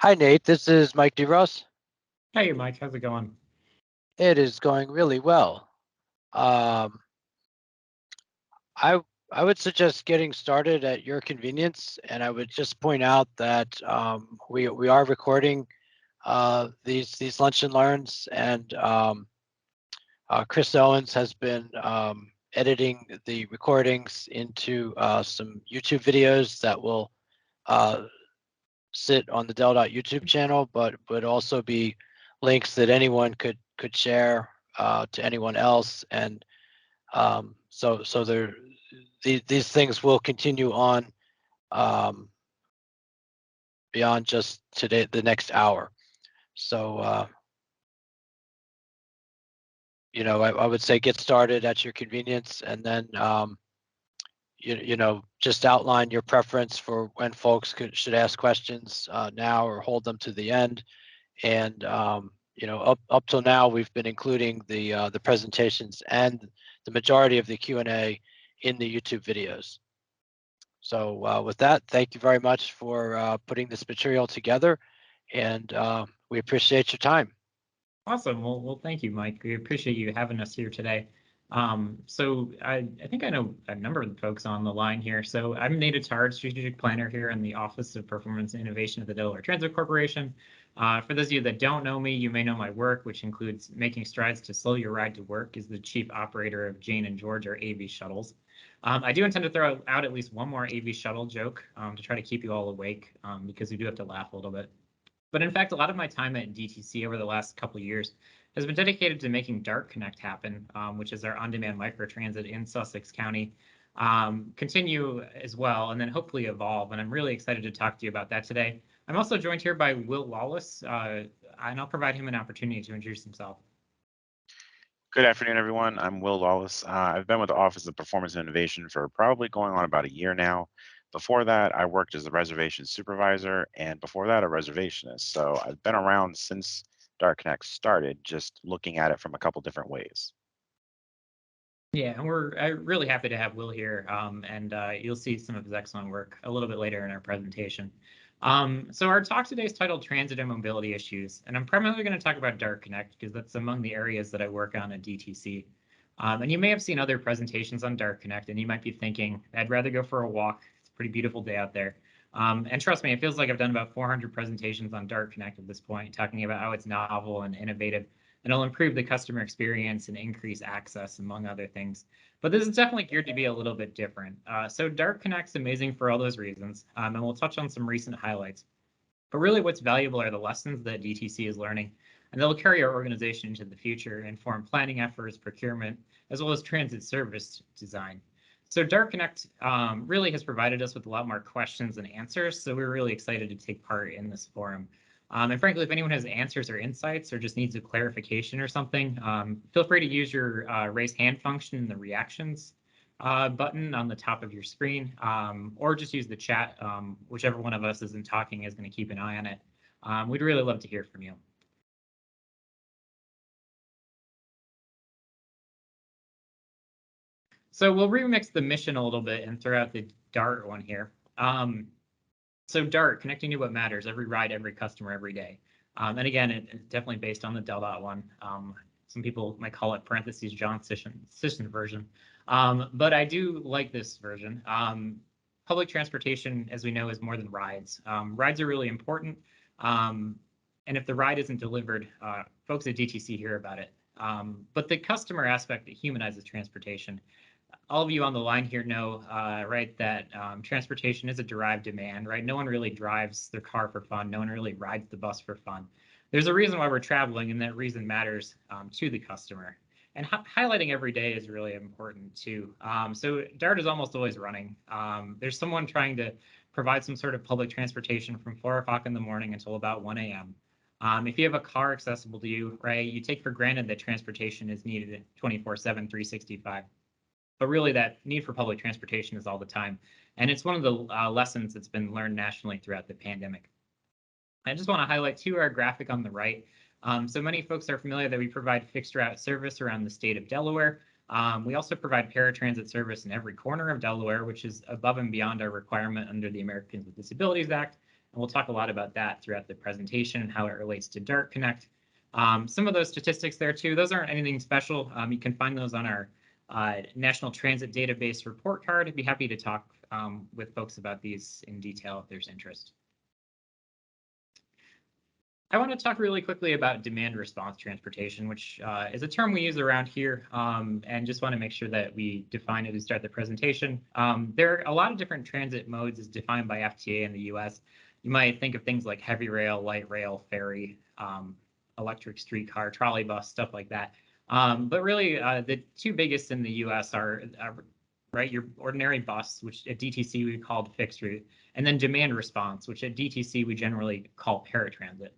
Hi, Nate. This is Mike DeRoss. Hey, Mike. How's it going? It is going really well. Um, I I would suggest getting started at your convenience, and I would just point out that we are recording these lunch and learns, and Chris Owens has been editing the recordings into some YouTube videos that will sit on the DelDOT YouTube channel, but would also be links that anyone could share to anyone else, and so these things will continue on beyond just today, the next hour. So I would say get started at your convenience, and then just outline your preference for when folks should ask questions now or hold them to the end. And up till now, we've been including the presentations and the majority of the Q&A in the YouTube videos. So with that, thank you very much for putting this material together, and we appreciate your time. Awesome. Well, thank you, Mike. We appreciate you having us here today. So I think I know a number of the folks on the line here. So I'm Nate Attard, Strategic Planner here in the Office of Performance and Innovation at the Delaware Transit Corporation. For those of you that don't know me, you may know my work, which includes making strides to slow your ride to work as the chief operator of Jane and George, our AV shuttles. I do intend to throw out at least one more AV shuttle joke to try to keep you all awake because we do have to laugh a little bit. But in fact, a lot of my time at DTC over the last couple of years has been dedicated to making DART Connect happen, which is our on-demand microtransit in Sussex County, continue as well, and then hopefully evolve. And I'm really excited to talk to you about that today. I'm also joined here by Will Lawless, and I'll provide him an opportunity to introduce himself. Good afternoon, everyone. I'm Will Lawless. I've been with the Office of Performance and Innovation for probably going on about a year now. Before that, I worked as a reservation supervisor, and before that, a reservationist. So I've been around since DART Connect started, just looking at it from a couple different ways. Yeah, and we're really happy to have Will here, and you'll see some of his excellent work a little bit later in our presentation. So our talk today is titled Transit and Mobility Issues, and I'm primarily going to talk about DART Connect because that's among the areas that I work on at DTC. And you may have seen other presentations on DART Connect, and you might be thinking, I'd rather go for a walk. It's a pretty beautiful day out there. And trust me, it feels like I've done about 400 presentations on DART Connect at this point, talking about how it's novel and innovative, and it'll improve the customer experience and increase access, among other things. But this is definitely geared to be a little bit different. So DART Connect's amazing for all those reasons, and we'll touch on some recent highlights. But really what's valuable are the lessons that DTC is learning, and they'll carry our organization into the future and inform planning efforts, procurement, as well as transit service design. So DART Connect really has provided us with a lot more questions and answers, so we're really excited to take part in this forum. And frankly, if anyone has answers or insights or just needs a clarification or something, feel free to use your raise hand function in the reactions button on the top of your screen, or just use the chat. Whichever one of us isn't talking is going to keep an eye on it. We'd really love to hear from you. So we'll remix the mission a little bit and throw out the DART one here. So DART, connecting to what matters, every ride, every customer, every day. And again, it's definitely based on the DelDOT one. Some people might call it parentheses John Sisson version. But I do like this version. Public transportation, as we know, is more than rides. Rides are really important. And if the ride isn't delivered, folks at DTC hear about it. But the customer aspect that humanizes transportation, all of you on the line here know, right, that transportation is a derived demand, right? No one really drives their car for fun. No one really rides the bus for fun. There's a reason why we're traveling, and that reason matters to the customer. And highlighting every day is really important too. So DART is almost always running. There's someone trying to provide some sort of public transportation from 4 o'clock in the morning until about 1 a.m. If you have a car accessible to you, right, you take for granted that transportation is needed 24/7, 365. But really that need for public transportation is all the time. And it's one of the lessons that's been learned nationally throughout the pandemic. I just want to highlight too our graphic on the right. So many folks are familiar that we provide fixed route service around the state of Delaware. We also provide paratransit service in every corner of Delaware, which is above and beyond our requirement under the Americans with Disabilities Act. And we'll talk a lot about that throughout the presentation and how it relates to DART Connect. Some of those statistics there too, those aren't anything special. You can find those on our National Transit Database report card. I'd be happy to talk with folks about these in detail if there's interest. I want to talk really quickly about demand response transportation, which is a term we use around here, and just want to make sure that we define it to start the presentation. There are a lot of different transit modes as defined by FTA in the US. You might think of things like heavy rail, light rail, ferry, electric streetcar, trolley bus, stuff like that. But really, the two biggest in the US are right, your ordinary bus, which at DTC we called fixed route, and then demand response, which at DTC we generally call paratransit.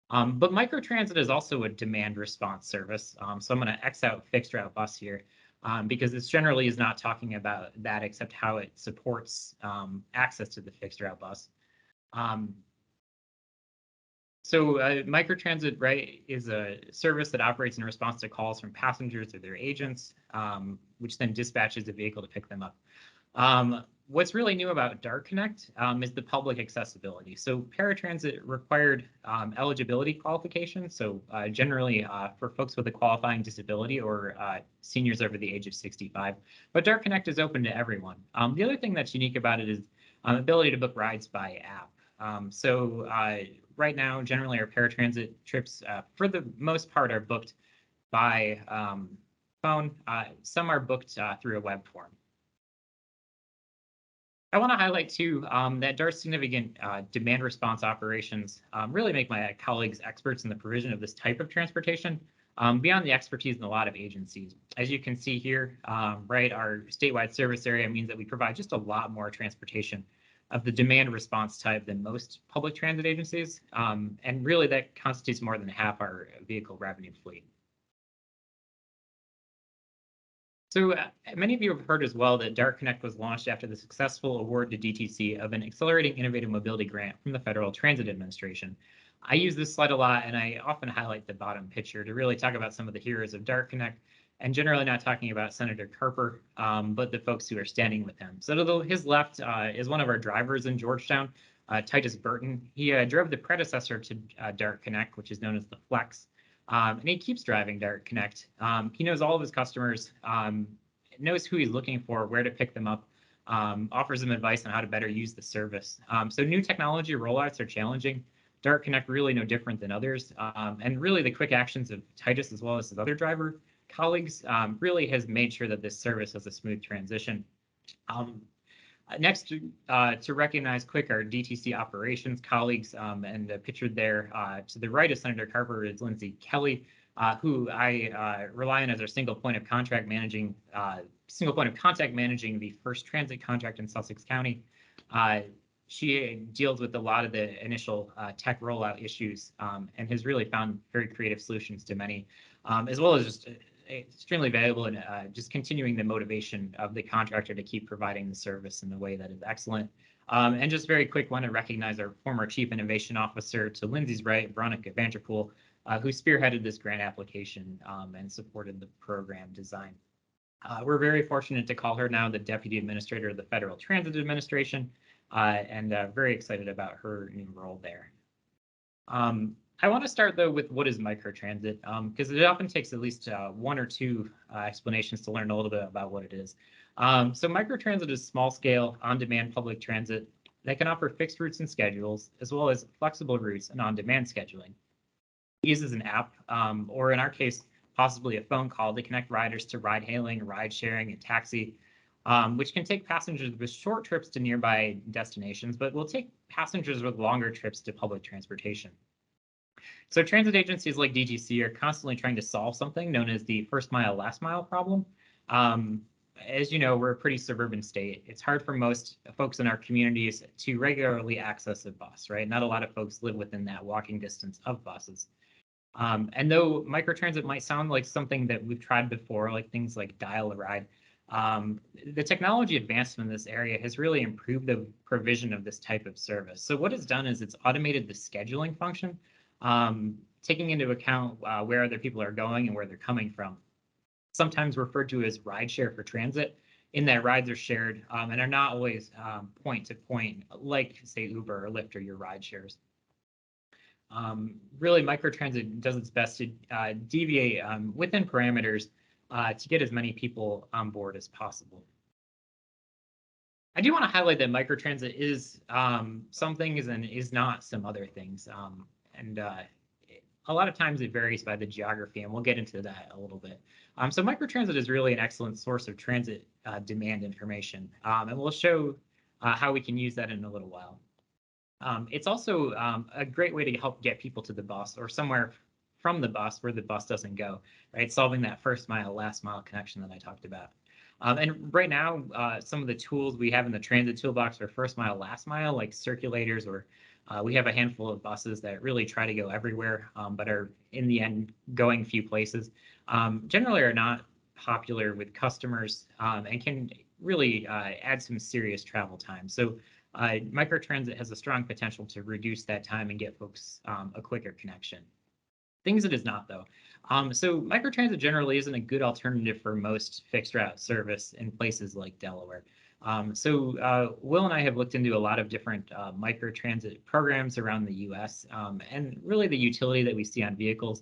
But microtransit is also a demand response service. So I'm going to X out fixed route bus here because this generally is not talking about that except how it supports access to the fixed route bus. So microtransit, right, is a service that operates in response to calls from passengers or their agents, which then dispatches a vehicle to pick them up. What's really new about DART Connect is the public accessibility. So paratransit required eligibility qualifications. So generally for folks with a qualifying disability or seniors over the age of 65. But DART Connect is open to everyone. The other thing that's unique about it is ability to book rides by app. Right now, generally our paratransit trips, for the most part, are booked by phone. Some are booked through a web form. I want to highlight too that DART's significant demand response operations really make my colleagues experts in the provision of this type of transportation beyond the expertise in a lot of agencies. As you can see here, right, our statewide service area means that we provide just a lot more transportation of the demand response type than most public transit agencies. And really that constitutes more than half our vehicle revenue fleet. So many of you have heard as well that DART Connect was launched after the successful award to DTC of an Accelerating Innovative Mobility grant from the Federal Transit Administration. I use this slide a lot, and I often highlight the bottom picture to really talk about some of the heroes of DART Connect, and generally not talking about Senator Carper, but the folks who are standing with him. So to his left is one of our drivers in Georgetown, Titus Burton. He drove the predecessor to DART Connect, which is known as the Flex. And he keeps driving DART Connect. He knows all of his customers, knows who he's looking for, where to pick them up, offers them advice on how to better use the service. So new technology rollouts are challenging. DART Connect really no different than others. And really the quick actions of Titus as well as his other driver colleagues really has made sure that this service has a smooth transition. Next, to recognize quick our DTC operations colleagues, and pictured there to the right of Senator Carper is Lindsay Kelly, who I rely on as our single point of contact managing the first transit contract in Sussex County. She deals with a lot of the initial tech rollout issues and has really found very creative solutions to many, as well as just extremely valuable in just continuing the motivation of the contractor to keep providing the service in a way that is excellent. And just very quick, want to recognize our former Chief Innovation Officer to Lindsay's right, Veronica Vanderpool, who spearheaded this grant application and supported the program design. We're very fortunate to call her now the Deputy Administrator of the Federal Transit Administration, and very excited about her new role there. I want to start though with what is microtransit, because it often takes at least one or two explanations to learn a little bit about what it is. So microtransit is small scale, on-demand public transit that can offer fixed routes and schedules, as well as flexible routes and on-demand scheduling. It uses an app, or in our case, possibly a phone call to connect riders to ride hailing, ride sharing, and taxi, which can take passengers with short trips to nearby destinations, but will take passengers with longer trips to public transportation. So transit agencies like DTC are constantly trying to solve something known as the first mile, last mile problem. As you know, we're a pretty suburban state. It's hard for most folks in our communities to regularly access a bus, right? Not a lot of folks live within that walking distance of buses. And though microtransit might sound like something that we've tried before, like things like Dial a Ride, the technology advancement in this area has really improved the provision of this type of service. So what it's done is it's automated the scheduling function, taking into account where other people are going and where they're coming from. Sometimes referred to as rideshare for transit. in that rides are shared and are not always point to point, like say Uber or Lyft or your ride shares. Really, microtransit does its best to deviate within parameters to get as many people on board as possible. I do want to highlight that microtransit is some things and is not some other things. A lot of times it varies by the geography, and we'll get into that a little bit. So microtransit is really an excellent source of transit demand information, and we'll show how we can use that in a little while. It's also a great way to help get people to the bus or somewhere from the bus where the bus doesn't go, right? Solving that first mile, last mile connection that I talked about. And right now, some of the tools we have in the transit toolbox are first mile, last mile, like circulators, or we have a handful of buses that really try to go everywhere, but are in the end going few places. Generally are not popular with customers and can really add some serious travel time. So microtransit has a strong potential to reduce that time and get folks a quicker connection. Things it is not, though. So microtransit generally isn't a good alternative for most fixed route service in places like Delaware. Will and I have looked into a lot of different microtransit programs around the US, and really the utility that we see on vehicles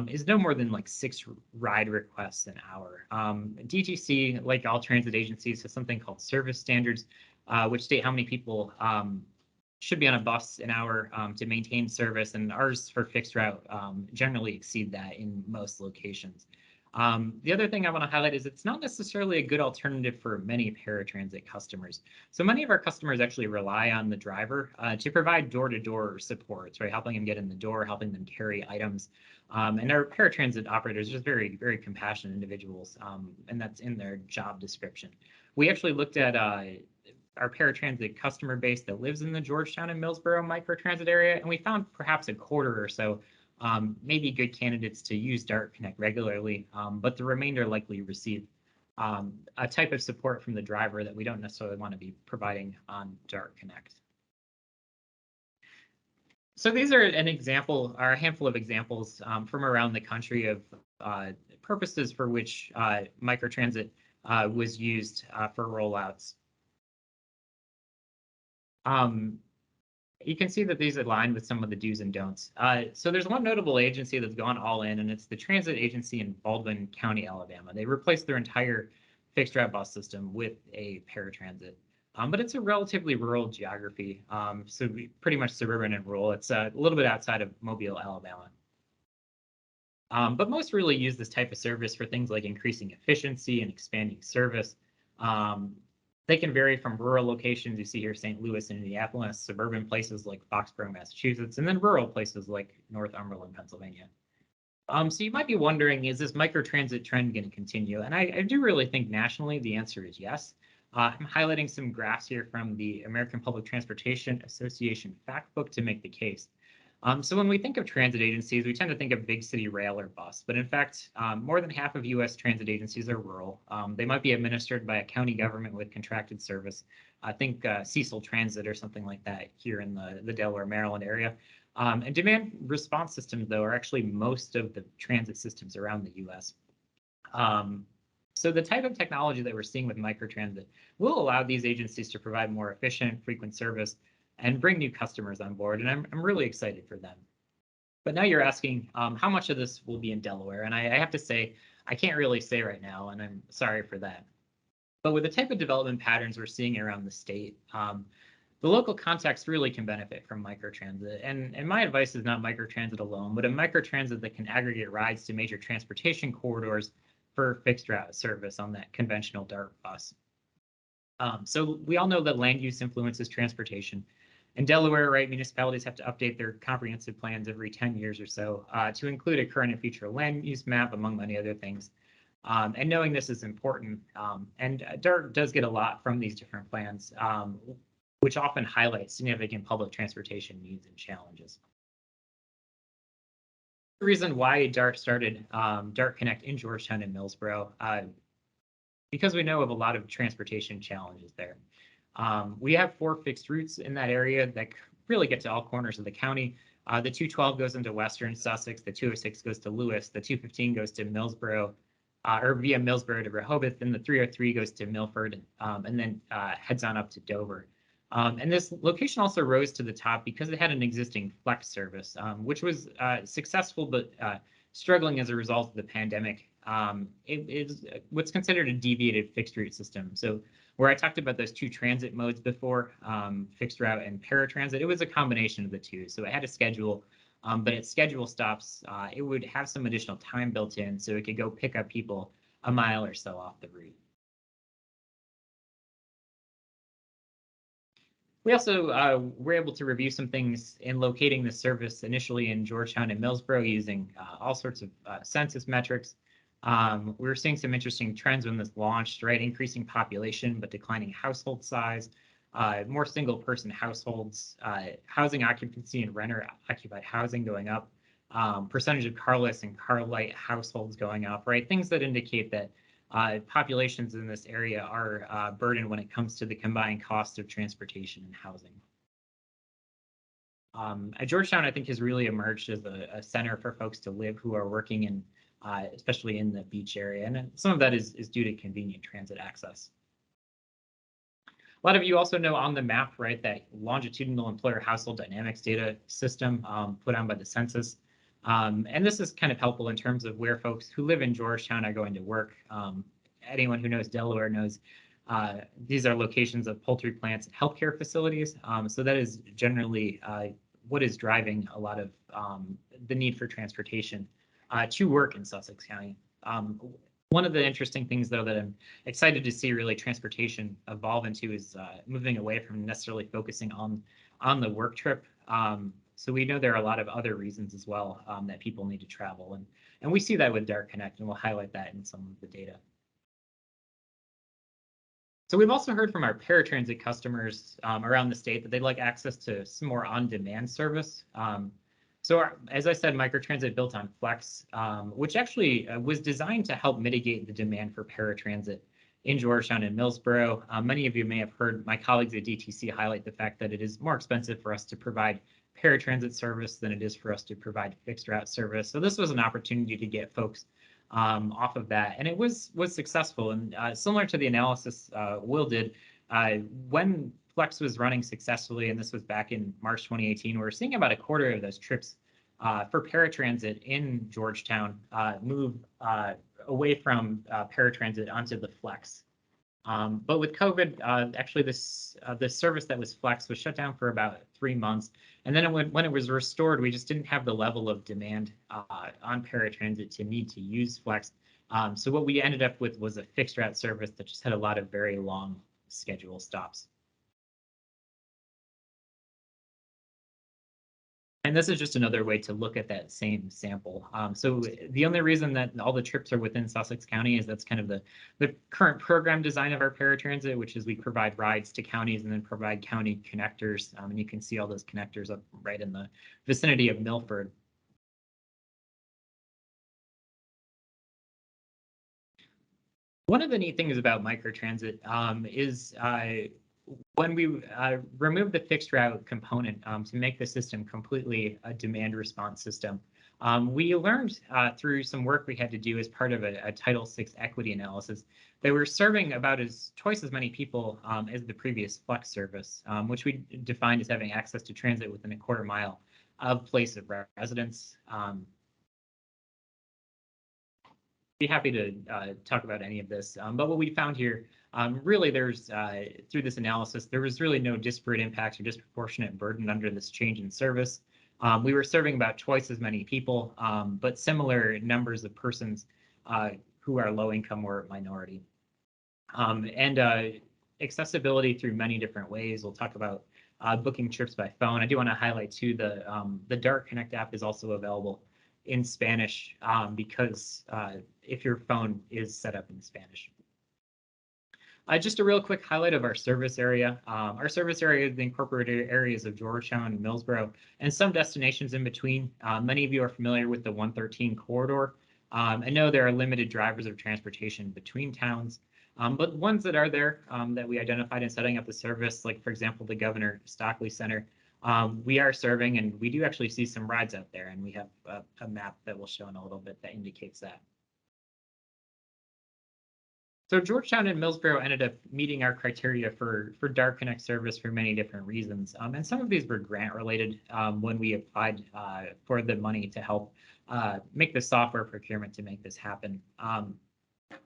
is no more than like 6 ride requests an hour. DTC, like all transit agencies, has something called service standards, which state how many people should be on a bus an hour to maintain service, and ours for fixed route generally exceed that in most locations. The other thing I want to highlight is it's not necessarily a good alternative for many paratransit customers. So many of our customers actually rely on the driver to provide door-to-door supports, right? Helping them get in the door, helping them carry items. And our paratransit operators are just very, very compassionate individuals, and that's in their job description. We actually looked at our paratransit customer base that lives in the Georgetown and Millsboro microtransit area, and we found perhaps a quarter or so maybe good candidates to use Dart Connect regularly, but the remainder likely receive a type of support from the driver that we don't necessarily want to be providing on Dart Connect. So these are an example, or a handful of examples from around the country of purposes for which microtransit was used for rollouts. You can see that these align with some of the do's and don'ts. So there's one notable agency that's gone all in, and it's the transit agency in Baldwin County, Alabama. They replaced their entire fixed route bus system with a paratransit. But it's a relatively rural geography, so pretty much suburban and rural. It's a little bit outside of Mobile, Alabama. But most really use this type of service for things like increasing efficiency and expanding service. They can vary from rural locations, you see here St. Louis and Indianapolis, suburban places like Foxborough, Massachusetts, and then rural places like Northumberland, Pennsylvania. So you might be wondering, is this microtransit trend going to continue? And I do really think nationally the answer is yes. I'm highlighting some graphs here from the American Public Transportation Association fact book to make the case. So when we think of transit agencies, we tend to think of big city rail or bus, but in fact, more than half of U.S. transit agencies are rural. They might be administered by a county government with contracted service. I think Cecil Transit or something like that here in the Delaware, Maryland area. And demand response systems, though, are actually most of the transit systems around the U.S. So the type of technology that we're seeing with microtransit will allow these agencies to provide more efficient, frequent service and bring new customers on board, and I'm really excited for them. But now you're asking how much of this will be in Delaware, and I have to say, I can't really say right now, and I'm sorry for that. But with the type of development patterns we're seeing around the state, the local context really can benefit from microtransit. And my advice is not microtransit alone, but a microtransit that can aggregate rides to major transportation corridors for fixed route service on that conventional DART bus. So we all know that land use influences transportation. In Delaware, right, municipalities have to update their comprehensive plans every 10 years or so to include a current and future land use map, among many other things. And knowing this is important. And DART does get a lot from these different plans, which often highlight significant public transportation needs and challenges. The reason why DART started DART Connect in Georgetown and Millsboro, because we know of a lot of transportation challenges there. We have 4 fixed routes in that area that really get to all corners of the county. The 212 goes into western Sussex, the 206 goes to Lewis, the 215 goes to Millsboro, or via Millsboro to Rehoboth, and the 303 goes to Milford, and then heads on up to Dover. And this location also rose to the top because it had an existing flex service, which was successful but struggling as a result of the pandemic. It is what's considered a deviated fixed route system. So where I talked about those two transit modes before, fixed route and paratransit, it was a combination of the two. So it had a schedule, but at schedule stops, it would have some additional time built in so it could go pick up people a mile or so off the route. We also were able to review some things in locating the service initially in Georgetown and Millsboro using all sorts of census metrics. We were seeing some interesting trends when this launched, right? Increasing population, but declining household size, more single-person households, housing occupancy and renter-occupied housing going up, percentage of carless and car-light households going up, right? Things that indicate that populations in this area are burdened when it comes to the combined cost of transportation and housing. Georgetown, I think, has really emerged as a center for folks to live who are working in, especially in the beach area. And some of that is due to convenient transit access. A lot of you also know on the map, right, that longitudinal employer household dynamics data system put on by the census. And this is kind of helpful in terms of where folks who live in Georgetown are going to work. Anyone who knows Delaware knows these are locations of poultry plants and healthcare facilities. So that is generally what is driving a lot of the need for transportation to work in Sussex County. One of the interesting things, though, that I'm excited to see really transportation evolve into is moving away from necessarily focusing on the work trip. So we know there are a lot of other reasons as well that people need to travel. And we see that with DART Connect, and we'll highlight that in some of the data. So we've also heard from our paratransit customers around the state that they'd like access to some more on-demand service. As I said, microtransit built on Flex, which actually was designed to help mitigate the demand for paratransit in Georgetown and Millsboro. Many of you may have heard my colleagues at DTC highlight the fact that it is more expensive for us to provide paratransit service than it is for us to provide fixed route service. So this was an opportunity to get folks off of that, and it was successful. And similar to the analysis Will did, when Flex was running successfully, and this was back in March 2018, we're seeing about a quarter of those trips for paratransit in Georgetown move away from paratransit onto the Flex. But with COVID, actually this service that was Flex was shut down for about 3 months. And then when it was restored, we just didn't have the level of demand on paratransit to need to use Flex. So what we ended up with was a fixed route service that just had a lot of very long schedule stops. And this is just another way to look at that same sample. So the only reason that all the trips are within Sussex County is that's kind of the current program design of our paratransit, which is we provide rides to counties and then provide county connectors. And you can see all those connectors up right in the vicinity of Milford. One of the neat things about microtransit is when we remove the fixed route component to make the system completely a demand response system, we learned through some work we had to do as part of a Title VI equity analysis that we're serving about twice as many people as the previous Flex service, which we defined as having access to transit within a quarter mile of place of residence. Be happy to talk about any of this, but what we found here, really there's, through this analysis, there was really no disparate impacts or disproportionate burden under this change in service. We were serving about twice as many people, but similar numbers of persons who are low income or minority. And accessibility through many different ways. We'll talk about booking trips by phone. I do want to highlight too, the DART Connect app is also available in Spanish because if your phone is set up in Spanish. Just a real quick highlight of our service area. Our service area is the incorporated areas of Georgetown and Millsboro and some destinations in between. Many of you are familiar with the 113 corridor. I know there are limited drivers of transportation between towns, but ones that are there that we identified in setting up the service, like for example, the Governor Stockley Center, we are serving, and we do actually see some rides out there, and we have a map that we'll show in a little bit that indicates that. So Georgetown and Millsboro ended up meeting our criteria for Dart Connect service for many different reasons. And some of these were grant related when we applied for the money to help make the software procurement to make this happen.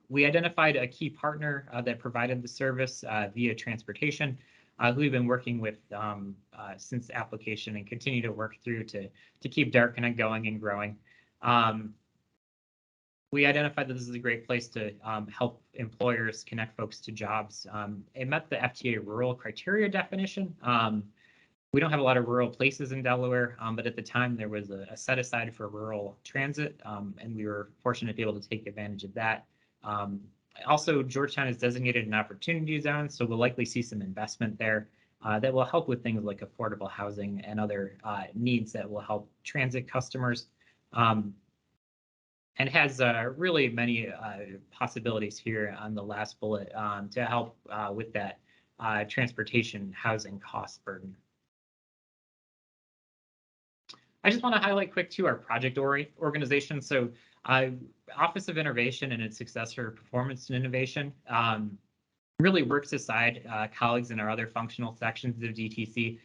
We identified a key partner that provided the service via transportation, who we've been working with since application and continue to work through to keep Dart Connect going and growing. We identified that this is a great place to help employers connect folks to jobs. It met the FTA rural criteria definition. We don't have a lot of rural places in Delaware, but at the time there was a set aside for rural transit, and we were fortunate to be able to take advantage of that. Also, Georgetown is designated an opportunity zone, so we'll likely see some investment there that will help with things like affordable housing and other needs that will help transit customers. And has really many possibilities here on the last bullet to help with that transportation housing cost burden. I just want to highlight quick too our project organization. So Office of Innovation and its successor, Performance and Innovation, really works aside colleagues in our other functional sections of DTC.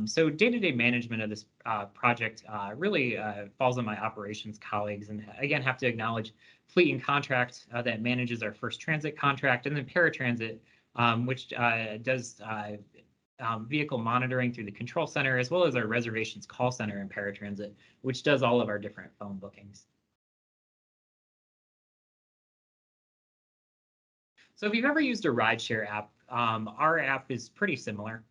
So day-to-day management of this project really falls on my operations colleagues, and again have to acknowledge Fleet and Contract that manages our first transit contract, and then Paratransit, which does vehicle monitoring through the control center, as well as our reservations call center in Paratransit, which does all of our different phone bookings. So if you've ever used a rideshare app, our app is pretty similar.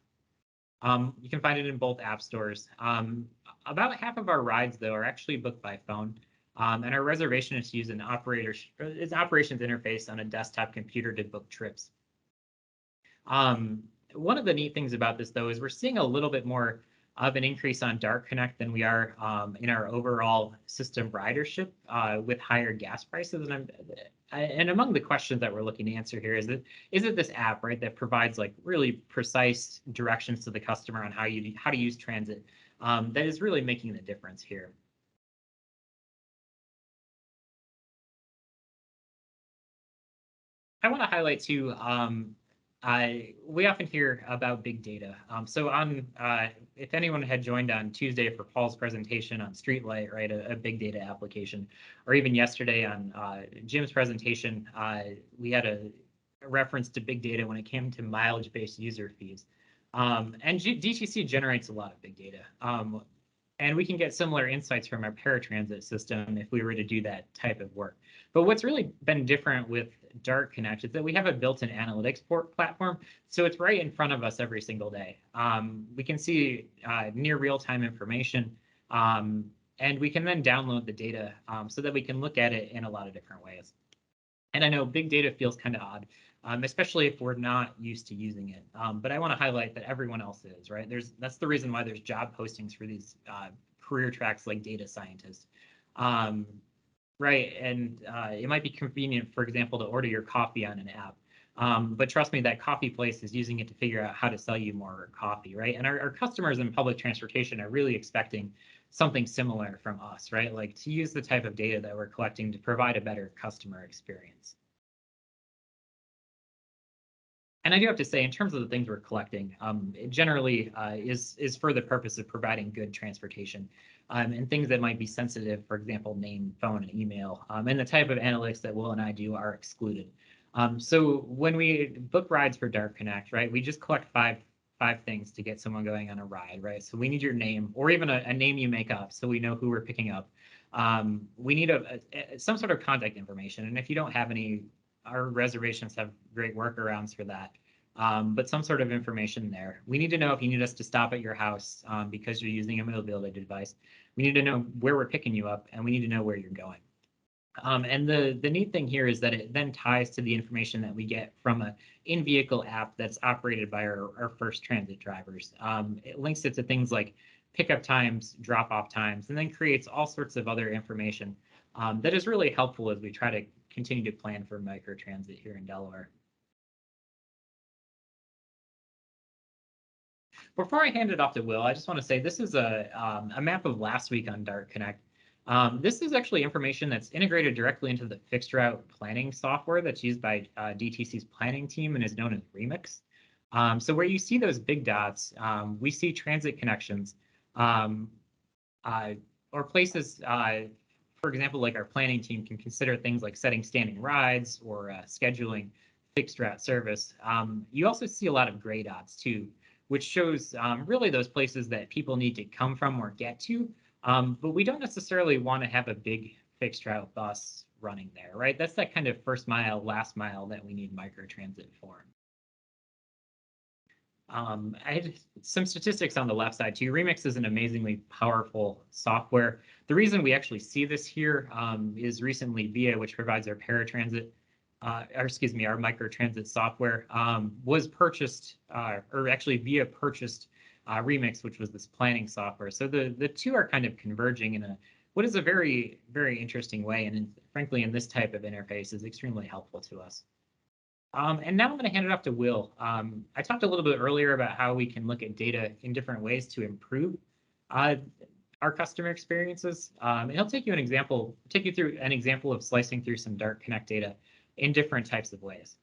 You can find it in both app stores. About half of our rides, though, are actually booked by phone, and our reservationists use an operations interface on a desktop computer to book trips. One of the neat things about this, though, is we're seeing a little bit more of an increase on Dart Connect than we are in our overall system ridership with higher gas prices. And among the questions that we're looking to answer here is it this app, right, that provides like really precise directions to the customer on how to use transit that is really making the difference here. I want to highlight too, we often hear about big data. So if anyone had joined on Tuesday for Paul's presentation on Streetlight, right, a big data application, or even yesterday on Jim's presentation, we had a reference to big data when it came to mileage-based user fees. And DTC generates a lot of big data. And we can get similar insights from our paratransit system if we were to do that type of work. But what's really been different with Dart Connect is that we have a built-in analytics platform, so it's right in front of us every single day. We can see near real-time information, and we can then download the data so that we can look at it in a lot of different ways. And I know big data feels kind of odd, especially if we're not used to using it. But I want to highlight that everyone else is, right? That's the reason why there's job postings for these career tracks like data scientist. Right, and it might be convenient, for example, to order your coffee on an app. But trust me, that coffee place is using it to figure out how to sell you more coffee, right? And our customers in public transportation are really expecting something similar from us, right? Like to use the type of data that we're collecting to provide a better customer experience. And I do have to say, in terms of the things we're collecting, it generally is for the purpose of providing good transportation. And things that might be sensitive, for example, name, phone, and email, and the type of analytics that Will and I do are excluded. So when we book rides for Dart Connect, right, we just collect five things to get someone going on a ride, right? So we need your name, or even a name you make up, so we know who we're picking up. We need some sort of contact information, and if you don't have any, our reservations have great workarounds for that. But some sort of information there. We need to know if you need us to stop at your house because you're using a mobility device. We need to know where we're picking you up, and we need to know where you're going. And the neat thing here is that it then ties to the information that we get from an in-vehicle app that's operated by our first transit drivers. It links it to things like pickup times, drop-off times, and then creates all sorts of other information that is really helpful as we try to continue to plan for microtransit here in Delaware. Before I hand it off to Will, I just want to say this is a map of last week on Dart Connect. This is actually information that's integrated directly into the fixed route planning software that's used by DTC's planning team and is known as Remix. So where you see those big dots, we see transit connections or places, for example, like our planning team can consider things like setting standing rides or scheduling fixed route service. You also see a lot of gray dots too, which shows really those places that people need to come from or get to. But we don't necessarily want to have a big fixed route bus running there, right? That's that kind of first mile, last mile that we need microtransit for. I had some statistics on the left side too. Remix is an amazingly powerful software. The reason we actually see this here is recently VIA, which provides our paratransit, or excuse me, our microtransit software, was purchased, or actually VIA purchased Remix, which was this planning software. So the two are kind of converging in what is a very, very interesting way. And frankly, in this type of interface is extremely helpful to us. And now I'm going to hand it off to Will. I talked a little bit earlier about how we can look at data in different ways to improve our customer experiences. And he'll take you through an example of slicing through some DART Connect data in different types of ways.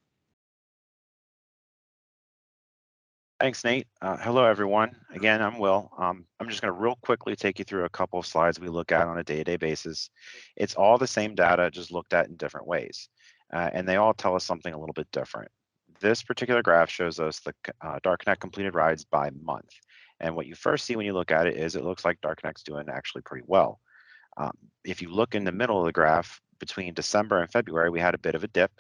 Thanks, Nate. Hello, everyone. Again, I'm Will. I'm just going to real quickly take you through a couple of slides we look at on a day-to-day basis. It's all the same data, just looked at in different ways. And they all tell us something a little bit different. This particular graph shows us the DART Connect completed rides by month. And what you first see when you look at it is it looks like DART Connect's doing actually pretty well. If you look in the middle of the graph, between December and February, we had a bit of a dip.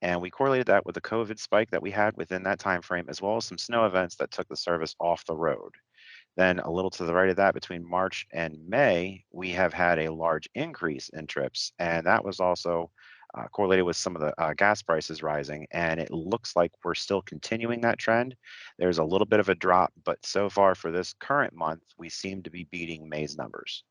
And we correlated that with the COVID spike that we had within that time frame, as well as some snow events that took the service off the road. Then a little to the right of that, between March and May, we have had a large increase in trips, and that was also correlated with some of the gas prices rising, and it looks like we're still continuing that trend. There's a little bit of a drop, but so far for this current month, we seem to be beating May's numbers.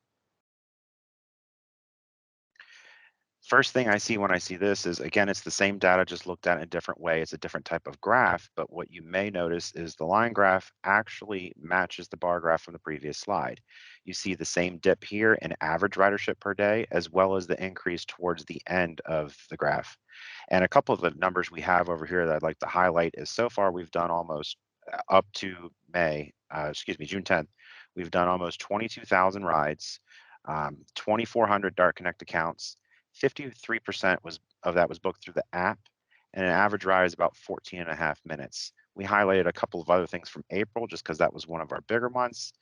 First thing I see when I see this is, again, it's the same data, just looked at in a different way. It's a different type of graph, but what you may notice is the line graph actually matches the bar graph from the previous slide. You see the same dip here in average ridership per day, as well as the increase towards the end of the graph. And a couple of the numbers we have over here that I'd like to highlight is so far we've done almost up to June 10th, we've done almost 22,000 rides, 2,400 DART Connect accounts. 53% of that was booked through the app, and an average ride is about 14 and a half minutes. We highlighted a couple of other things from April just because that was one of our bigger months.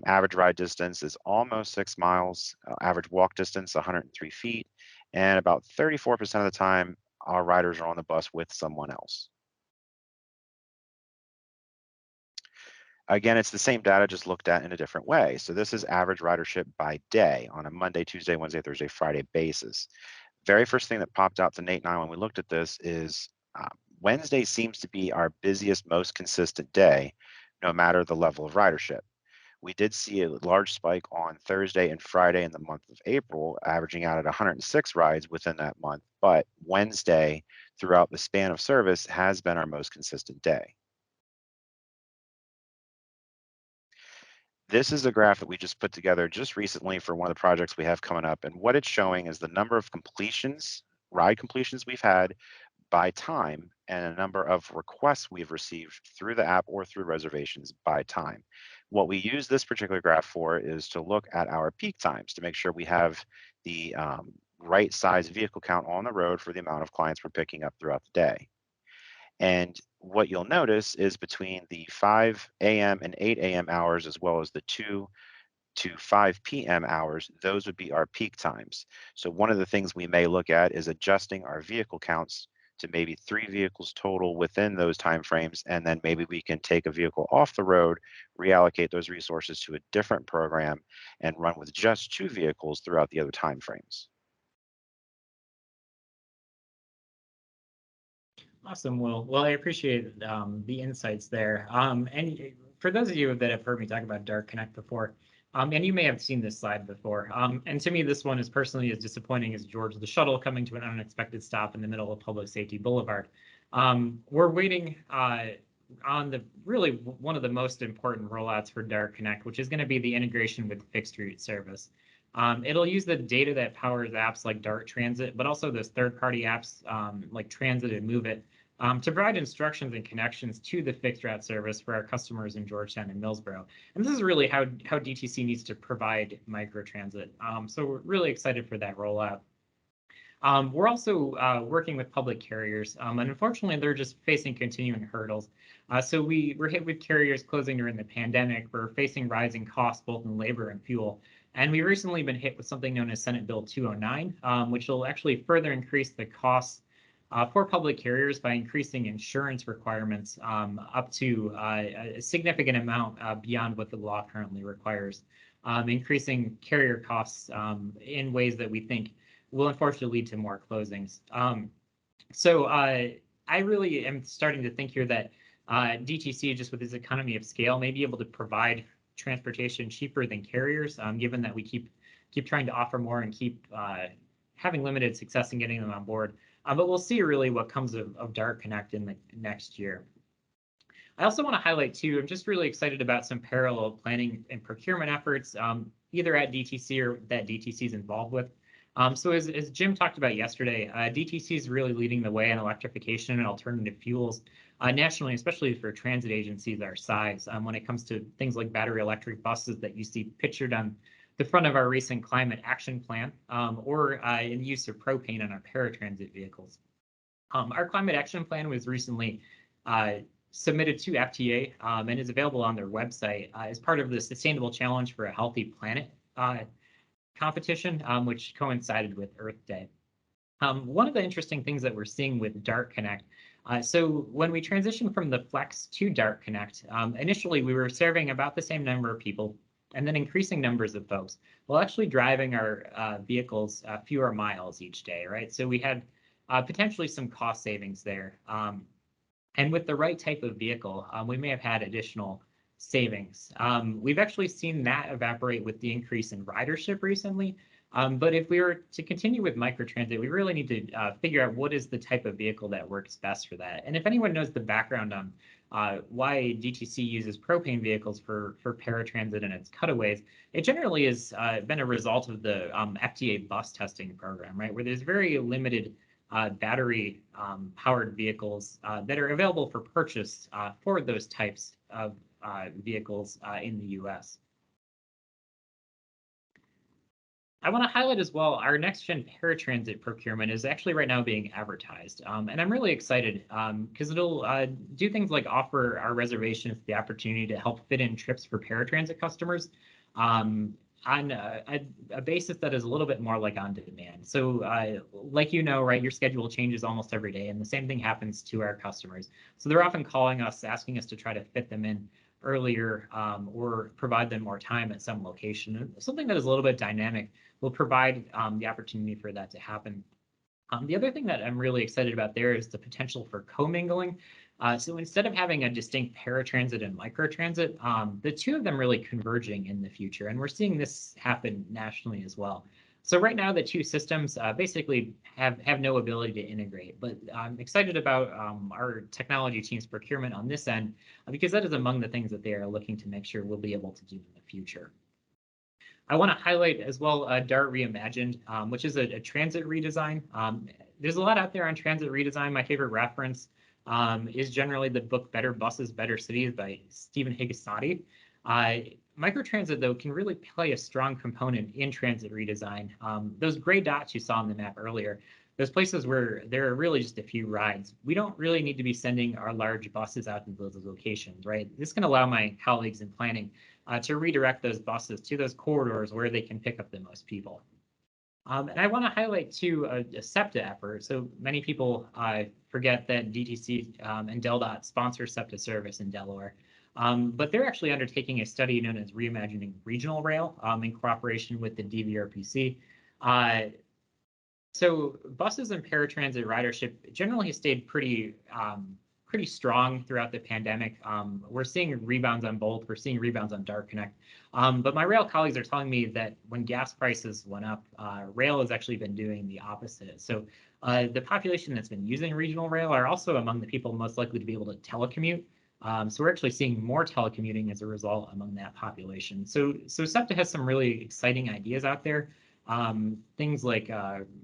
Average ride distance is almost 6 miles, average walk distance 103 feet, and about 34% of the time our riders are on the bus with someone else. Again, it's the same data, just looked at in a different way. So this is average ridership by day on a Monday, Tuesday, Wednesday, Thursday, Friday basis. Very first thing that popped out to Nate and I when we looked at this is Wednesday seems to be our busiest, most consistent day, no matter the level of ridership. We did see a large spike on Thursday and Friday in the month of April, averaging out at 106 rides within that month, but Wednesday throughout the span of service has been our most consistent day. This is a graph that we just put together just recently for one of the projects we have coming up. And what it's showing is the number of completions, ride completions we've had by time, and a number of requests we've received through the app or through reservations by time. What we use this particular graph for is to look at our peak times to make sure we have the right size vehicle count on the road for the amount of clients we're picking up throughout the day. And what you'll notice is between the 5 a.m. and 8 a.m. hours, as well as the 2 to 5 p.m. hours, those would be our peak times. So one of the things we may look at is adjusting our vehicle counts to maybe 3 vehicles total within those timeframes, and then maybe we can take a vehicle off the road, reallocate those resources to a different program, and run with just 2 vehicles throughout the other timeframes. Awesome, Will. Well, I appreciate the insights there. And for those of you that have heard me talk about DART Connect before, and you may have seen this slide before, and to me, this one is personally as disappointing as George the Shuttle coming to an unexpected stop in the middle of Public Safety Boulevard. We're waiting on really one of the most important rollouts for DART Connect, which is going to be the integration with fixed route service. It'll use the data that powers apps like Dart Transit, but also those third-party apps like Transit and Move It to provide instructions and connections to the fixed route service for our customers in Georgetown and Millsboro. And this is really how DTC needs to provide microtransit. So we're really excited for that rollout. We're also working with public carriers, and unfortunately, they're just facing continuing hurdles. So we're hit with carriers closing during the pandemic. We're facing rising costs both in labor and fuel. And we've recently been hit with something known as Senate Bill 209, which will actually further increase the costs for public carriers by increasing insurance requirements up to a significant amount beyond what the law currently requires, increasing carrier costs in ways that we think will unfortunately lead to more closings. So I really am starting to think here that DTC, just with its economy of scale, may be able to provide transportation cheaper than carriers, given that we keep trying to offer more and keep having limited success in getting them on board. But we'll see really what comes of Dart Connect in the next year. I also want to highlight too, I'm just really excited about some parallel planning and procurement efforts, either at DTC or that DTC is involved with. So as Jim talked about yesterday, DTC is really leading the way in electrification and alternative fuels nationally, especially for transit agencies our size, when it comes to things like battery electric buses that you see pictured on the front of our recent climate action plan, or in use of propane on our paratransit vehicles. Our climate action plan was recently submitted to FTA and is available on their website as part of the Sustainable Challenge for a Healthy Planet competition, which coincided with Earth Day. One of the interesting things that we're seeing with Dart Connect, so when we transitioned from the Flex to Dart Connect, initially we were serving about the same number of people and then increasing numbers of folks while actually driving our vehicles fewer miles each day, right? So we had potentially some cost savings there. And with the right type of vehicle, we may have had additional savings. We've actually seen that evaporate with the increase in ridership recently. But if we were to continue with microtransit, we really need to figure out what is the type of vehicle that works best for that. And if anyone knows the background on why DTC uses propane vehicles for paratransit and its cutaways, it generally has been a result of the FTA bus testing program, right? Where there's very limited battery powered vehicles that are available for purchase for those types of vehicles in the US. I want to highlight as well, our next gen paratransit procurement is actually right now being advertised. And I'm really excited because it'll do things like offer our reservations the opportunity to help fit in trips for paratransit customers on a basis that is a little bit more like on demand. So like you know, right, your schedule changes almost every day, and the same thing happens to our customers. So they're often calling us, asking us to try to fit them in earlier or provide them more time at some location. And something that is a little bit dynamic will provide the opportunity for that to happen. The other thing that I'm really excited about there is the potential for commingling. So instead of having a distinct paratransit and microtransit, the two of them really converging in the future. And we're seeing this happen nationally as well. So right now, the two systems basically have no ability to integrate, but I'm excited about our technology team's procurement on this end, because that is among the things that they are looking to make sure we'll be able to do in the future. I want to highlight as well Dart Reimagined, which is a transit redesign. There's a lot out there on transit redesign. My favorite reference is generally the book Better Buses, Better Cities by Stephen Higasati. Microtransit, though, can really play a strong component in transit redesign. Those gray dots you saw on the map earlier, those places where there are really just a few rides. We don't really need to be sending our large buses out to those locations, right? This can allow my colleagues in planning to redirect those buses to those corridors where they can pick up the most people. And I want to highlight too a SEPTA effort. So many people forget that DTC and DelDOT sponsor SEPTA service in Delaware. But they're actually undertaking a study known as Reimagining Regional Rail in cooperation with the DVRPC. So buses and paratransit ridership generally has stayed pretty strong throughout the pandemic. We're seeing rebounds on both. We're seeing rebounds on Dart Connect. But my rail colleagues are telling me that when gas prices went up, rail has actually been doing the opposite. So the population that's been using regional rail are also among the people most likely to be able to telecommute So we're actually seeing more telecommuting as a result among that population. So SEPTA has some really exciting ideas out there. Things like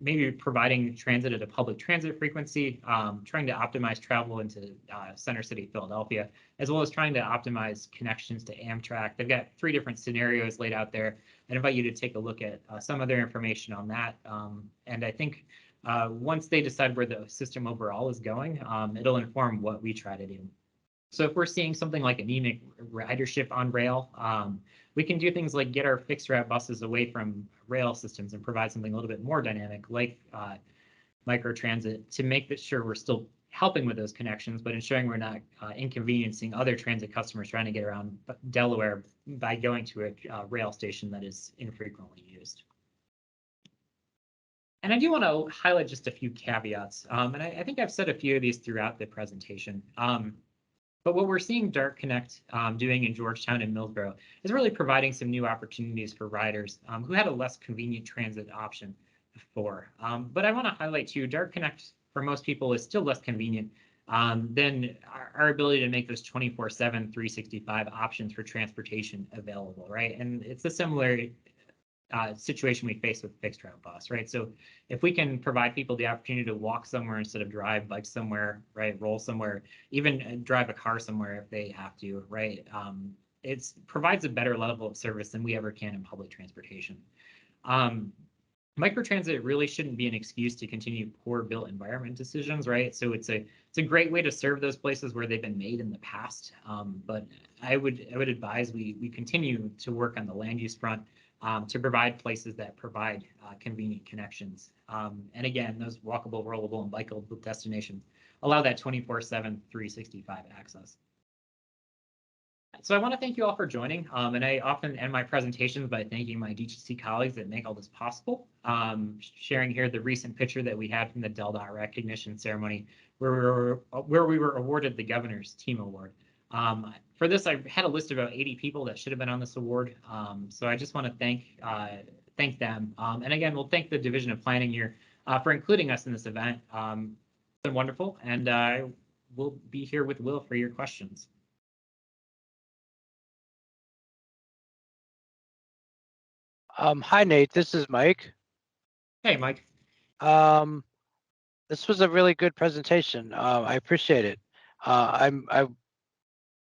maybe providing transit at a public transit frequency, trying to optimize travel into Center City, Philadelphia, as well as trying to optimize connections to Amtrak. They've got 3 different scenarios laid out there. I invite you to take a look at some of their information on that. And I think once they decide where the system overall is going, it'll inform what we try to do. So if we're seeing something like anemic ridership on rail, we can do things like get our fixed route buses away from rail systems and provide something a little bit more dynamic like microtransit to make sure we're still helping with those connections, but ensuring we're not inconveniencing other transit customers trying to get around Delaware by going to a rail station that is infrequently used. And I do want to highlight just a few caveats. And I think I've said a few of these throughout the presentation. But what we're seeing DART Connect doing in Georgetown and Millsboro is really providing some new opportunities for riders who had a less convenient transit option before. But I want to highlight too, DART Connect for most people is still less convenient than our ability to make those 24/7, 365 options for transportation available, right? And it's a similar situation we face with fixed route bus, right? So if we can provide people the opportunity to walk somewhere instead of drive, bike somewhere, right, roll somewhere, even drive a car somewhere if they have to, right? It provides a better level of service than we ever can in public transportation. Microtransit really shouldn't be an excuse to continue poor built environment decisions, right? So it's a great way to serve those places where they've been made in the past. But I would advise we continue to work on the land use front to provide places that provide convenient connections. And again, those walkable, rollable, and bikeable destinations allow that 24/7, 365 access. So I want to thank you all for joining. And I often end my presentations by thanking my DTC colleagues that make all this possible. Sharing here the recent picture that we had from the DelDOT recognition ceremony where we were awarded the Governor's Team Award. For this, I had a list of about 80 people that should have been on this award. So I just want to thank them. And again, we'll thank the Division of Planning here for including us in this event. It's been wonderful, and I will be here with Will for your questions. Hi, Nate. This is Mike. Hey, Mike. This was a really good presentation. I appreciate it. I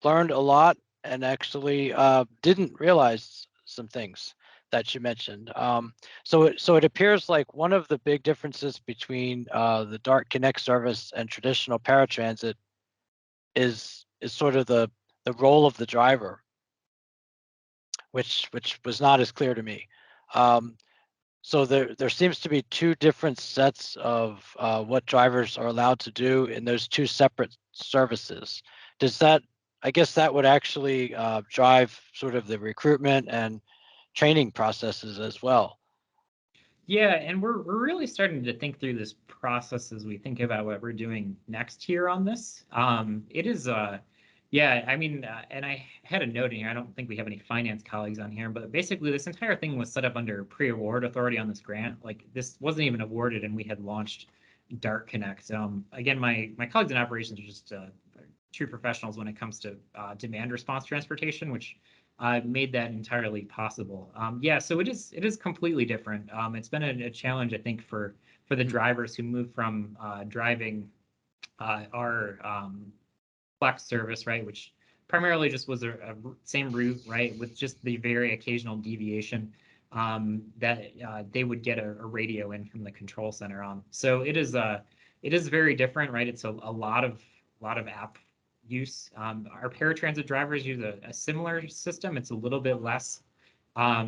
learned a lot and actually didn't realize some things that you mentioned. So it appears like one of the big differences between the DART Connect service and traditional paratransit is sort of the role of the driver, which was not as clear to me. So there seems to be 2 different sets of what drivers are allowed to do in those 2 separate services. Does that, I guess that would actually drive sort of the recruitment and training processes as well. Yeah, and we're really starting to think through this process as we think about what we're doing next here on this. It is yeah, I mean, and I had a note in here. I don't think we have any finance colleagues on here, but basically this entire thing was set up under pre-award authority on this grant. Like this wasn't even awarded, and we had launched DART Connect. Again, my colleagues in operations are just true professionals when it comes to demand response transportation, which made that entirely possible. Yeah, so it is completely different. It's been a challenge, I think, for the drivers who move from driving our flex service, right, which primarily just was a same route, right, with just the very occasional deviation that they would get a radio in from the control center on. So it is very different, right? It's a lot of app use. Our paratransit drivers use a similar system. It's a little bit less, I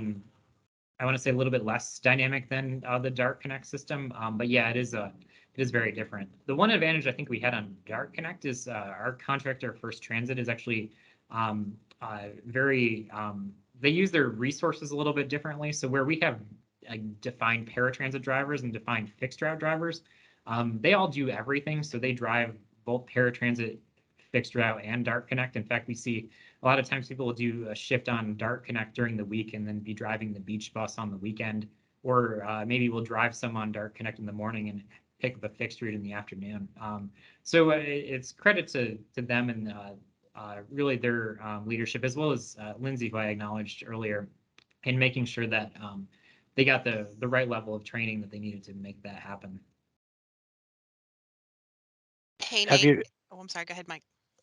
want to say a little bit less dynamic than the DART Connect system. But yeah, it is very different. The one advantage I think we had on DART Connect is our contractor First Transit is actually they use their resources a little bit differently. So where we have defined paratransit drivers and defined fixed route drivers, they all do everything. So they drive both paratransit, fixed route, and DART Connect. In fact, we see a lot of times people will do a shift on DART Connect during the week and then be driving the beach bus on the weekend, or maybe we'll drive some on DART Connect in the morning and pick up a fixed route in the afternoon. So it's credit to them and really their leadership, as well as Lindsay, who I acknowledged earlier, in making sure that they got the right level of training that they needed to make that happen. Hey, Have Nate. you? Oh, I'm sorry. Go ahead, Mike.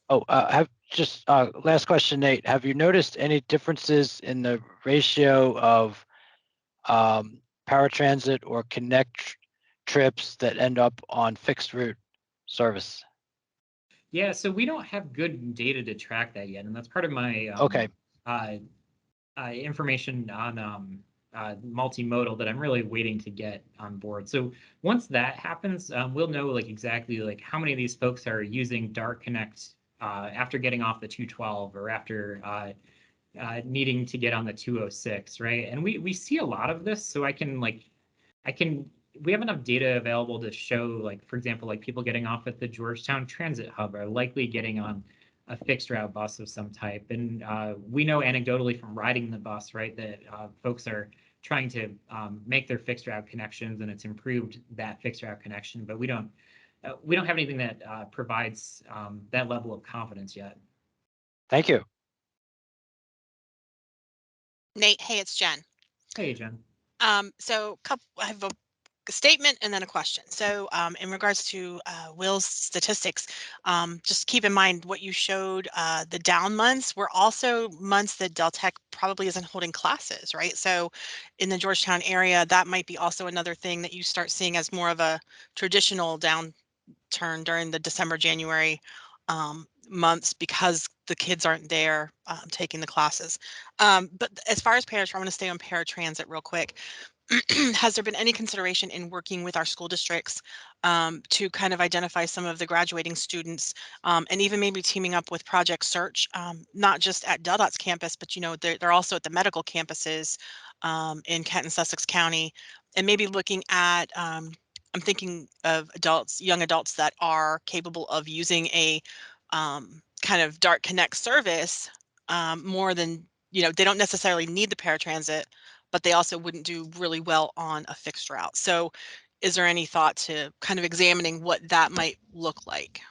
Oh, last question, Nate. Have you noticed any differences in the ratio of paratransit or connect trips that end up on fixed route service? Yeah, so we don't have good data to track that yet, and that's part of my Okay. information on multimodal that I'm really waiting to get on board. So once that happens, we'll know like exactly like how many of these folks are using Dart Connect after getting off the 212 or after needing to get on the 206, right? And we see a lot of this, so we have enough data available to show, like, for example, like people getting off at the Georgetown Transit Hub are likely getting on a fixed route bus of some type. And we know anecdotally from riding the bus, right, that folks are trying to make their fixed route connections, and it's improved that fixed route connection. But we don't have anything that provides that level of confidence yet. Thank you. Nate, hey, it's Jen. Hey, Jen. So I have a statement and then a question. So in regards to Will's statistics, just keep in mind what you showed, the down months were also months that Deltec probably isn't holding classes, right? So in the Georgetown area, that might be also another thing that you start seeing as more of a traditional downturn during the December, January months, because the kids aren't there taking the classes. But as far as paratransit, I'm going to stay on paratransit real quick. Has there been any consideration in working with our school districts to kind of identify some of the graduating students, and even maybe teaming up with Project Search, not just at DelDOT's campus, but they're also at the medical campuses in Kent and Sussex County, and maybe looking at I'm thinking of young adults that are capable of using a kind of Dart Connect service more than, they don't necessarily need the paratransit, but they also wouldn't do really well on a fixed route. So is there any thought to kind of examining what that might look like?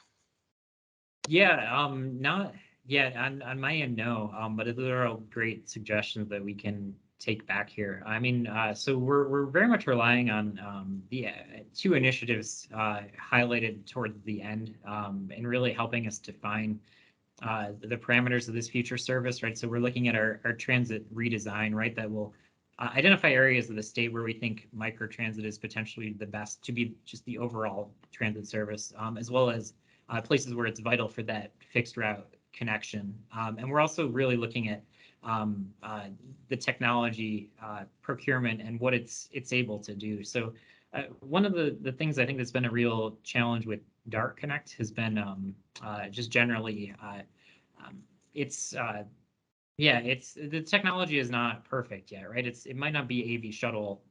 Yeah, not yet on my end, no. But those are all great suggestions that we can take back here. I mean, so we're very much relying on the two initiatives highlighted towards the end, and really helping us define the parameters of this future service, right? So we're looking at our transit redesign, right? That will identify areas of the state where we think microtransit is potentially the best to be just the overall transit service, as well as places where it's vital for that fixed route connection. And we're also really looking at the technology procurement and what it's able to do. So one of the things I think that's been a real challenge with Dart Connect has been just generally it's the technology is not perfect yet, right? It might not be AV shuttle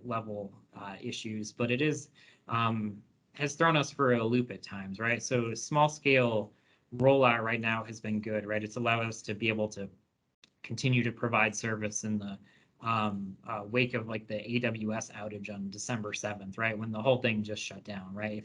level issues, but it is has thrown us for a loop at times, right? So small scale rollout right now has been good, right? It's allowed us to be able to continue to provide service in the wake of like the AWS outage on December 7th, right? When the whole thing just shut down, right?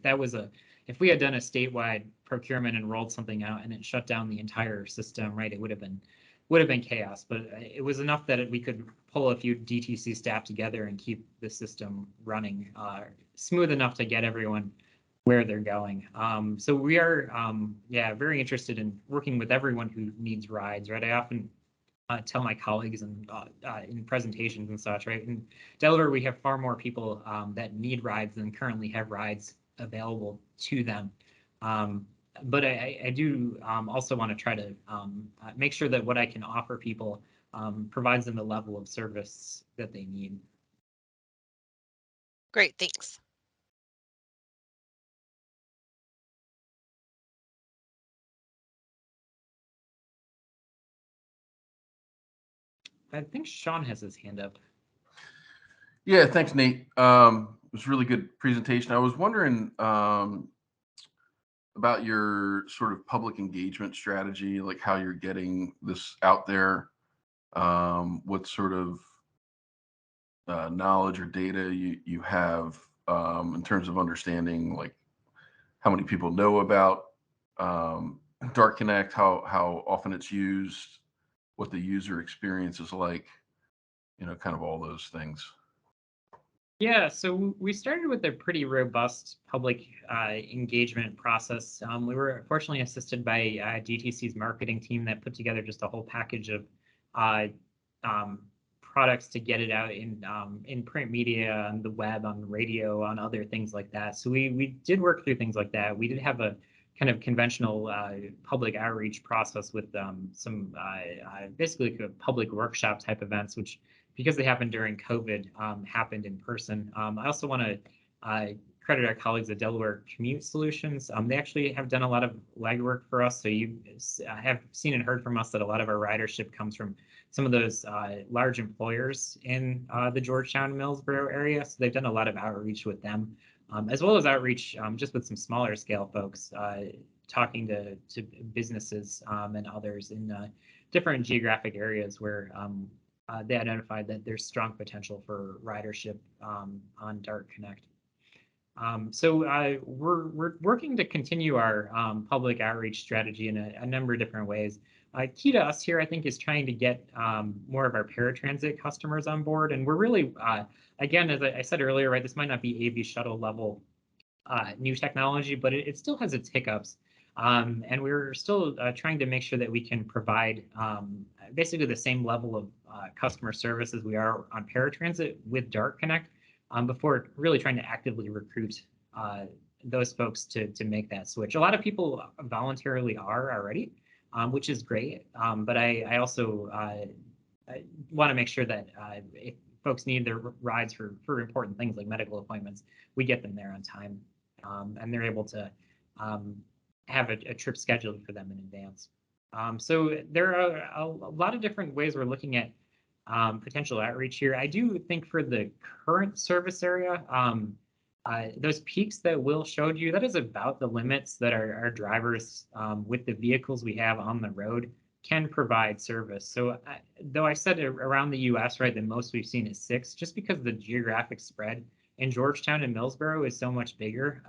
If we had done a statewide procurement and rolled something out and it shut down the entire system, right? It would have been chaos, but it was enough that we could pull a few DTC staff together and keep the system running smooth enough to get everyone where they're going. So we are, very interested in working with everyone who needs rides, right? I often tell my colleagues and in presentations and such, right? In Delaware, we have far more people that need rides than currently have rides available to them. But I do also want to try to make sure that what I can offer people provides them the level of service that they need. Great, thanks. I think Sean has his hand up. Yeah, thanks, Nate. It was a really good presentation. I was wondering about your sort of public engagement strategy, like how you're getting this out there, what sort of knowledge or data you have in terms of understanding like how many people know about Dart Connect, how often it's used, what the user experience is like, kind of all those things. Yeah, so we started with a pretty robust public engagement process. We were fortunately assisted by DTC's marketing team that put together just a whole package of uh, products to get it out in print media, on the web, on radio, on other things like that. So we did work through things like that. We did have a kind of conventional public outreach process with some basically public workshop type events, which, because they happened during COVID, happened in person. I also want to credit our colleagues at Delaware Commute Solutions. They actually have done a lot of legwork for us. So you have seen and heard from us that a lot of our ridership comes from some of those large employers in the Georgetown, Millsboro area. So they've done a lot of outreach with them, as well as outreach just with some smaller scale folks, talking to businesses and others in different geographic areas where they identified that there's strong potential for ridership on Dart Connect. So we're working to continue our public outreach strategy in a number of different ways. Key to us here, I think, is trying to get more of our paratransit customers on board. And we're really, again, as I said earlier, right, this might not be AV shuttle level new technology, but it still has its hiccups. And we're still trying to make sure that we can provide basically the same level of customer service as we are on paratransit with Dart Connect before really trying to actively recruit those folks to make that switch. A lot of people voluntarily are already, which is great. But I also I want to make sure that if folks need their rides for important things like medical appointments, we get them there on time, and they're able to have a trip scheduled for them in advance. So there are a lot of different ways we're looking at potential outreach here. I do think for the current service area, those peaks that Will showed you, that is about the limits that our drivers with the vehicles we have on the road can provide service. So though I said around the US, right, the most we've seen is 6, just because the geographic spread in Georgetown and Millsboro is so much bigger.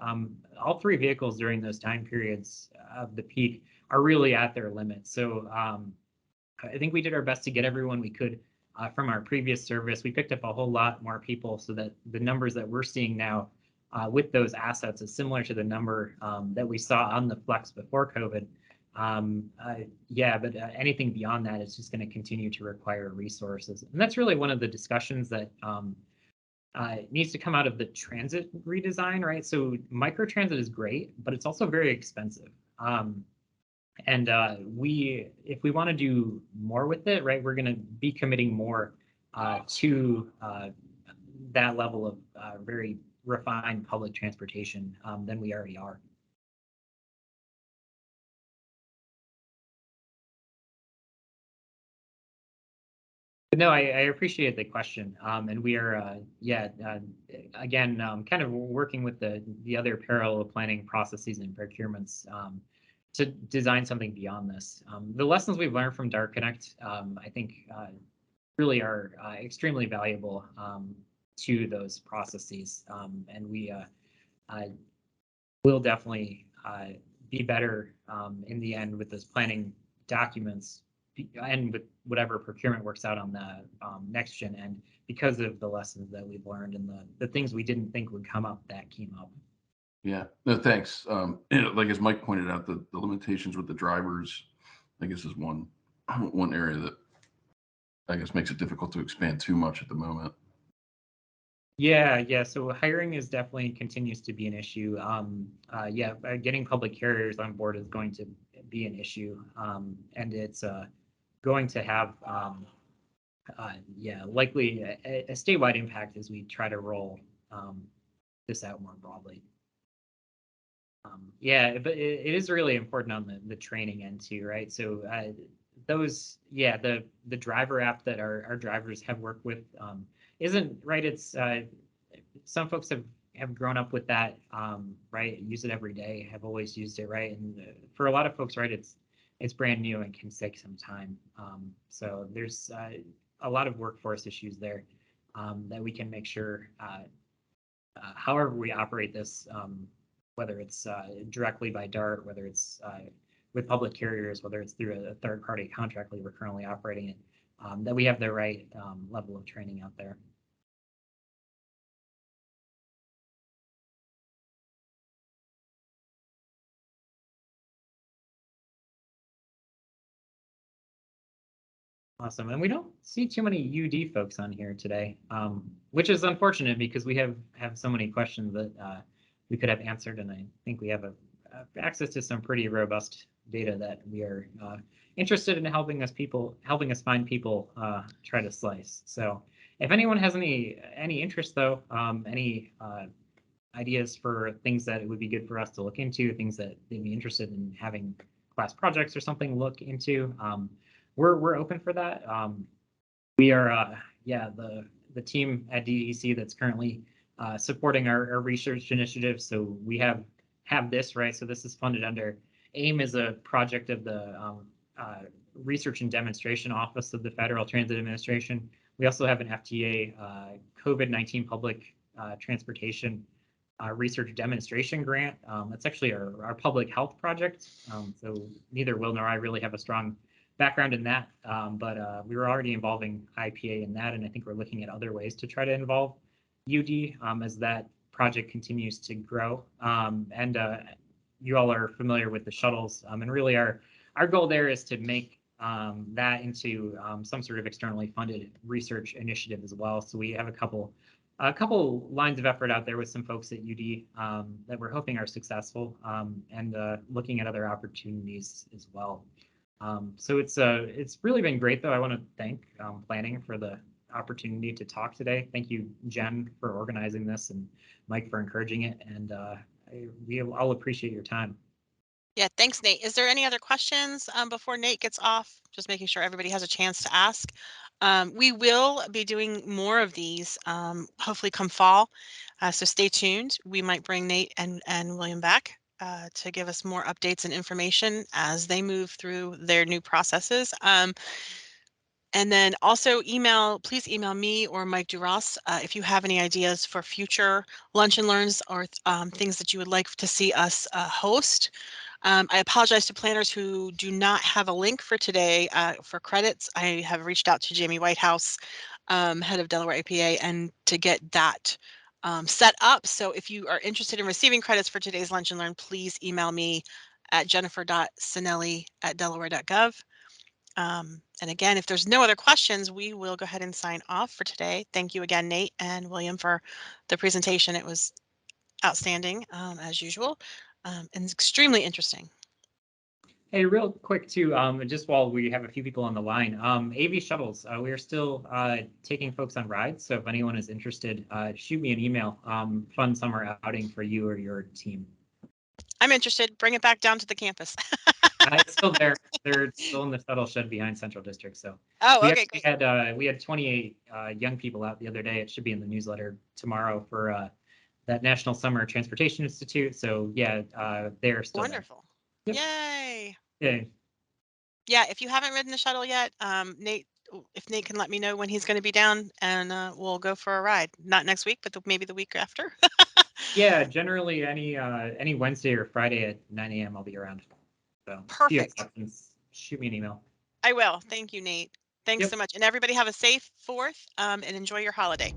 All 3 vehicles during those time periods of the peak are really at their limit. So I think we did our best to get everyone we could from our previous service. We picked up a whole lot more people so that the numbers that we're seeing now with those assets is similar to the number that we saw on the Flex before COVID. Yeah, but anything beyond that is just going to continue to require resources. And that's really one of the discussions that needs to come out of the transit redesign, right? So microtransit is great, but it's also very expensive. And if we want to do more with it, right, we're going to be committing more to that level of very refined public transportation than we already are. No, I appreciate the question, and we are, again, kind of working with the other parallel planning processes and procurements to design something beyond this. The lessons we've learned from Dart Connect, I think, really are extremely valuable to those processes, and we will definitely be better in the end with those planning documents and with whatever procurement works out on the next gen end, because of the lessons that we've learned and the things we didn't think would come up that came up. Yeah, no, thanks. Like as Mike pointed out, the limitations with the drivers, I guess, is one area that I guess makes it difficult to expand too much at the moment. Yeah. So hiring is definitely continues to be an issue. Getting public carriers on board is going to be an issue, and it's going to have likely a statewide impact as we try to roll this out more broadly. But it is really important on the training end too, right? So the driver app that our drivers have worked with isn't right. It's some folks have grown up with that, right? Use it every day, have always used it, right? And for a lot of folks, right, it's brand new and can take some time. So there's a lot of workforce issues there that we can make sure, however we operate this, whether it's directly by DART, whether it's with public carriers, whether it's through a third-party contract like we're currently operating it, that we have the right level of training out there. Awesome. And we don't see too many UD folks on here today, which is unfortunate because we have so many questions that we could have answered. And I think we have access to some pretty robust data that we are interested in helping us find people try to slice. So if anyone has any interest though, any ideas for things that it would be good for us to look into, things that they'd be interested in having class projects or something look into, we're open for that. We are, the team at DEC that's currently supporting our research initiative. So we have this, right? So this is funded under AIM, is a project of the Research and Demonstration Office of the Federal Transit Administration. We also have an FTA COVID-19 public transportation research demonstration grant. That's actually our public health project. So neither Will nor I really have a strong background in that, but we were already involving IPA in that, and I think we're looking at other ways to try to involve UD as that project continues to grow. And you all are familiar with the shuttles, and really our goal there is to make that into some sort of externally funded research initiative as well. So we have a couple lines of effort out there with some folks at UD that we're hoping are successful, and looking at other opportunities as well. So it's really been great, though. I want to thank planning for the opportunity to talk today. Thank you, Jen, for organizing this, and Mike for encouraging it. And I'll appreciate your time. Yeah, thanks, Nate. Is there any other questions before Nate gets off? Just making sure everybody has a chance to ask. We will be doing more of these, hopefully come fall. So stay tuned. We might bring Nate and William back to give us more updates and information as they move through their new processes. And then also please email me or Mike Duras if you have any ideas for future lunch and learns or things that you would like to see us host. I apologize to planners who do not have a link for today for credits. I have reached out to Jamie Whitehouse, head of Delaware APA, and to get that set up. So if you are interested in receiving credits for today's Lunch and Learn, please email me at jennifer.sinelli@delaware.gov. And again, if there's no other questions, we will go ahead and sign off for today. Thank you again, Nate and William, for the presentation. It was outstanding, as usual, and extremely interesting. Hey, real quick too, just while we have a few people on the line, AV shuttles, we are still taking folks on rides. So if anyone is interested, shoot me an email. Fun summer outing for you or your team. I'm interested. Bring it back down to the campus. It's still there. They're still in the shuttle shed behind Central District. So okay, great. We had 28 young people out the other day. It should be in the newsletter tomorrow for that National Summer Transportation Institute. So yeah, they're still wonderful. Yep. Yay. Yay. Yeah, if you haven't ridden the shuttle yet, Nate, if Nate can let me know when he's going to be down, and we'll go for a ride. Not next week, but maybe the week after. Yeah, generally any Wednesday or Friday at 9 a.m. I'll be around. So perfect. Shoot me an email. I will. Thank you, Nate. Thanks so much. And everybody have a safe 4th and enjoy your holiday.